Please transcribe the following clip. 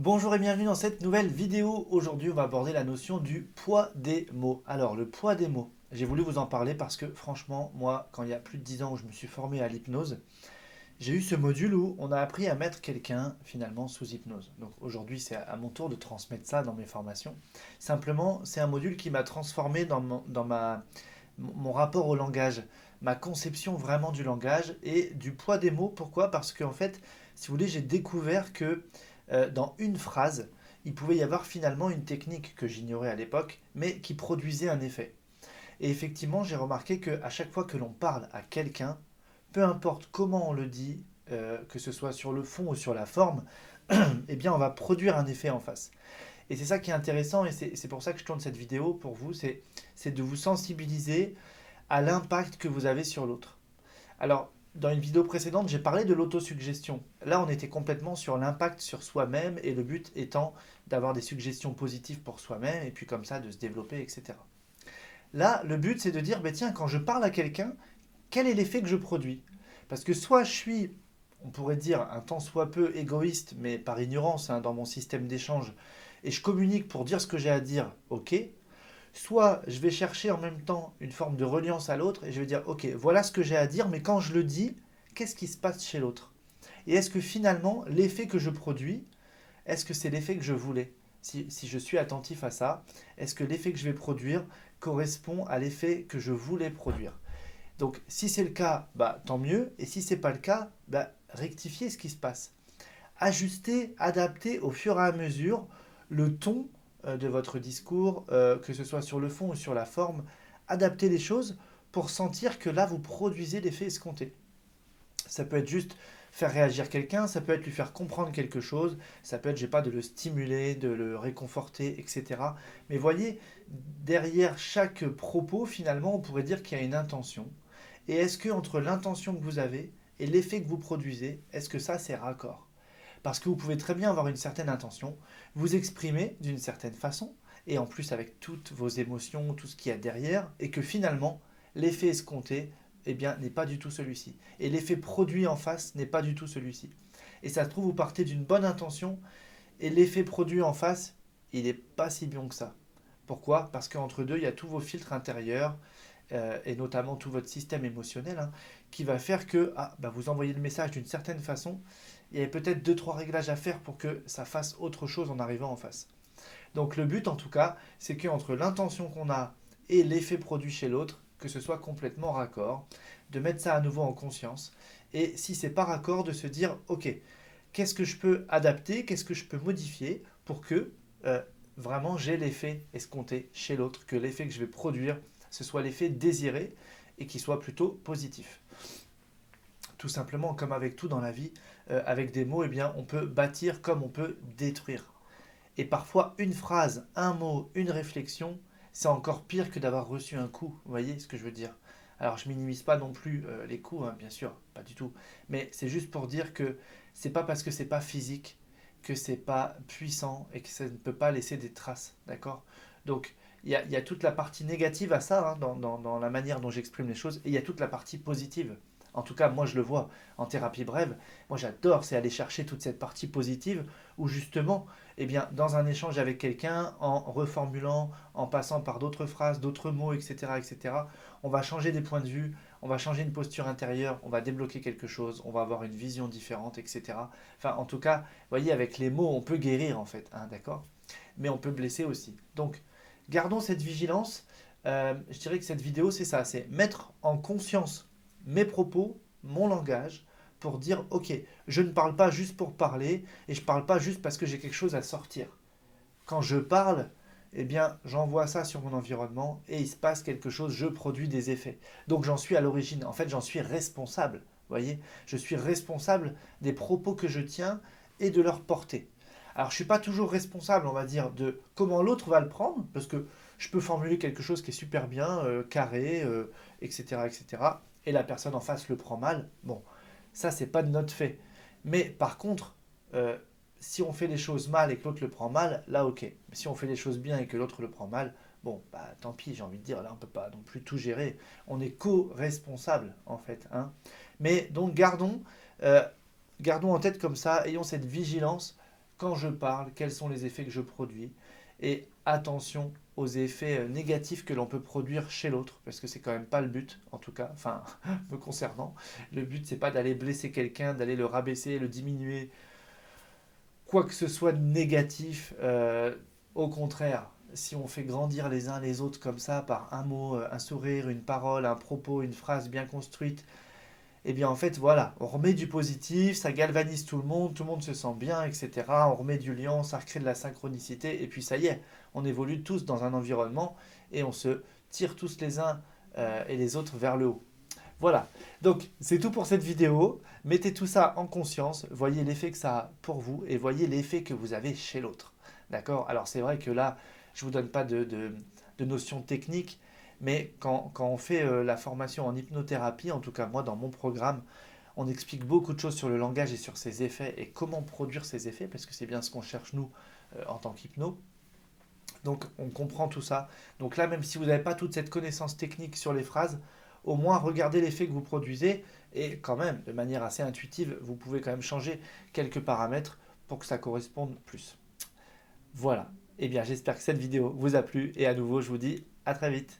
Bonjour et bienvenue dans cette nouvelle vidéo. Aujourd'hui, on va aborder la notion du poids des mots. Alors, le poids des mots, j'ai voulu vous en parler parce que franchement, moi, quand il y a plus de 10 ans où je me suis formé à l'hypnose, j'ai eu ce module où on a appris à mettre quelqu'un finalement sous hypnose. Donc aujourd'hui, c'est à mon tour de transmettre ça dans mes formations. Simplement, c'est un module qui m'a transformé mon rapport au langage, ma conception vraiment du langage et du poids des mots. Pourquoi? Parce qu'en fait, si vous voulez, j'ai découvert que dans une phrase, il pouvait y avoir finalement une technique que j'ignorais à l'époque, mais qui produisait un effet. Et effectivement, j'ai remarqué qu'à chaque fois que l'on parle à quelqu'un, peu importe comment on le dit, que ce soit sur le fond ou sur la forme, eh bien on va produire un effet en face. Et c'est ça qui est intéressant, et c'est pour ça que je tourne cette vidéo pour vous, c'est de vous sensibiliser à l'impact que vous avez sur l'autre. Alors, dans une vidéo précédente, j'ai parlé de l'autosuggestion. Là, on était complètement sur l'impact sur soi-même, et le but étant d'avoir des suggestions positives pour soi-même, et puis comme ça, de se développer, etc. Là, le but, c'est de dire, ben tiens, quand je parle à quelqu'un, quel est l'effet que je produis? Parce que soit je suis, on pourrait dire, un tant soit peu égoïste, mais par ignorance dans mon système d'échange, et je communique pour dire ce que j'ai à dire, ok. Soit je vais chercher en même temps une forme de reliance à l'autre, et je vais dire, ok, voilà ce que j'ai à dire, mais quand je le dis, qu'est-ce qui se passe chez l'autre? Et est-ce que finalement, l'effet que je produis, est-ce que c'est l'effet que je voulais? Si je suis attentif à ça, est-ce que l'effet que je vais produire correspond à l'effet que je voulais produire? Donc, si c'est le cas, bah, tant mieux. Et si c'est pas le cas, bah, rectifiez ce qui se passe. Ajustez, adaptez au fur et à mesure le ton de votre discours, que ce soit sur le fond ou sur la forme. Adaptez les choses pour sentir que là, vous produisez l'effet escompté. Ça peut être juste faire réagir quelqu'un, ça peut être lui faire comprendre quelque chose, ça peut être, je sais pas, de le stimuler, de le réconforter, etc. Mais voyez, derrière chaque propos, finalement, on pourrait dire qu'il y a une intention. Et est-ce que entre l'intention que vous avez et l'effet que vous produisez, est-ce que ça c'est raccord? Parce que vous pouvez très bien avoir une certaine intention, vous exprimer d'une certaine façon, et en plus avec toutes vos émotions, tout ce qu'il y a derrière, et que finalement, l'effet escompté, eh bien, n'est pas du tout celui-ci. Et l'effet produit en face n'est pas du tout celui-ci. Et ça se trouve, vous partez d'une bonne intention, et l'effet produit en face, il n'est pas si bon que ça. Pourquoi? Parce qu'entre deux, il y a tous vos filtres intérieurs, et notamment tout votre système émotionnel, qui va faire que bah, vous envoyez le message d'une certaine façon. Il y a peut-être deux trois réglages à faire pour que ça fasse autre chose en arrivant en face. Donc le but en tout cas, c'est qu'entre l'intention qu'on a et l'effet produit chez l'autre, que ce soit complètement raccord, de mettre ça à nouveau en conscience. Et si c'est pas raccord, de se dire, ok, qu'est-ce que je peux adapter, qu'est-ce que je peux modifier pour que vraiment j'ai l'effet escompté chez l'autre, que l'effet que je vais produire, ce soit l'effet désiré et qui soit plutôt positif. Tout simplement, comme avec tout dans la vie, avec des mots, eh bien, on peut bâtir comme on peut détruire. Et parfois, une phrase, un mot, une réflexion, c'est encore pire que d'avoir reçu un coup. Vous voyez ce que je veux dire? Alors, je minimise pas non plus les coups, bien sûr, pas du tout. Mais c'est juste pour dire que c'est pas parce que c'est pas physique que c'est pas puissant et que ça ne peut pas laisser des traces, d'accord? Donc, il y a toute la partie négative à ça, dans la manière dont j'exprime les choses, et il y a toute la partie positive. En tout cas, moi je le vois en thérapie brève. Moi j'adore, c'est aller chercher toute cette partie positive où justement, eh bien, dans un échange avec quelqu'un, en reformulant, en passant par d'autres phrases, d'autres mots, etc., etc., on va changer des points de vue, on va changer une posture intérieure, on va débloquer quelque chose, on va avoir une vision différente, etc. Enfin, en tout cas, vous voyez, avec les mots, on peut guérir en fait, d'accord? Mais on peut blesser aussi. Donc, gardons cette vigilance. Je dirais que cette vidéo, c'est ça, c'est mettre en conscience mes propos, mon langage, pour dire, ok, je ne parle pas juste pour parler, et je ne parle pas juste parce que j'ai quelque chose à sortir. Quand je parle, eh bien, j'envoie ça sur mon environnement, et il se passe quelque chose, je produis des effets. Donc j'en suis à l'origine, en fait, j'en suis responsable. Vous voyez, je suis responsable des propos que je tiens et de leur portée. Alors, je ne suis pas toujours responsable, on va dire, de comment l'autre va le prendre, parce que je peux formuler quelque chose qui est super bien, carré, etc., etc., et la personne en face le prend mal. Bon, ça, c'est pas de notre fait. Mais par contre, euh, si on fait les choses mal et que l'autre le prend mal, là, ok. Mais si on fait les choses bien et que l'autre le prend mal, bon, bah tant pis, j'ai envie de dire, là, on peut pas non plus tout gérer. On est co-responsable, en fait. Mais donc, euh, gardons en tête comme ça, ayons cette vigilance quand je parle, quels sont les effets que je produis. Et attention aux effets négatifs que l'on peut produire chez l'autre, parce que c'est quand même pas le but, en tout cas, enfin, me concernant. Le but, c'est pas d'aller blesser quelqu'un, d'aller le rabaisser, le diminuer, quoi que ce soit de négatif. Au contraire, si on fait grandir les uns les autres comme ça, par un mot, un sourire, une parole, un propos, une phrase bien construite, eh bien en fait voilà, on remet du positif, ça galvanise tout le monde se sent bien, etc. On remet du lien, ça recrée de la synchronicité, et puis ça y est, on évolue tous dans un environnement et on se tire tous les uns et les autres vers le haut. Voilà, donc c'est tout pour cette vidéo. Mettez tout ça en conscience, voyez l'effet que ça a pour vous et voyez l'effet que vous avez chez l'autre. D'accord? Alors c'est vrai que là, je ne vous donne pas de notions techniques, mais quand on fait la formation en hypnothérapie, en tout cas moi dans mon programme, on explique beaucoup de choses sur le langage et sur ses effets et comment produire ces effets, parce que c'est bien ce qu'on cherche nous en tant qu'hypno. Donc on comprend tout ça. Donc là, même si vous n'avez pas toute cette connaissance technique sur les phrases, au moins regardez l'effet que vous produisez et quand même, de manière assez intuitive, vous pouvez quand même changer quelques paramètres pour que ça corresponde plus. Voilà. Eh bien, j'espère que cette vidéo vous a plu et à nouveau, je vous dis à très vite.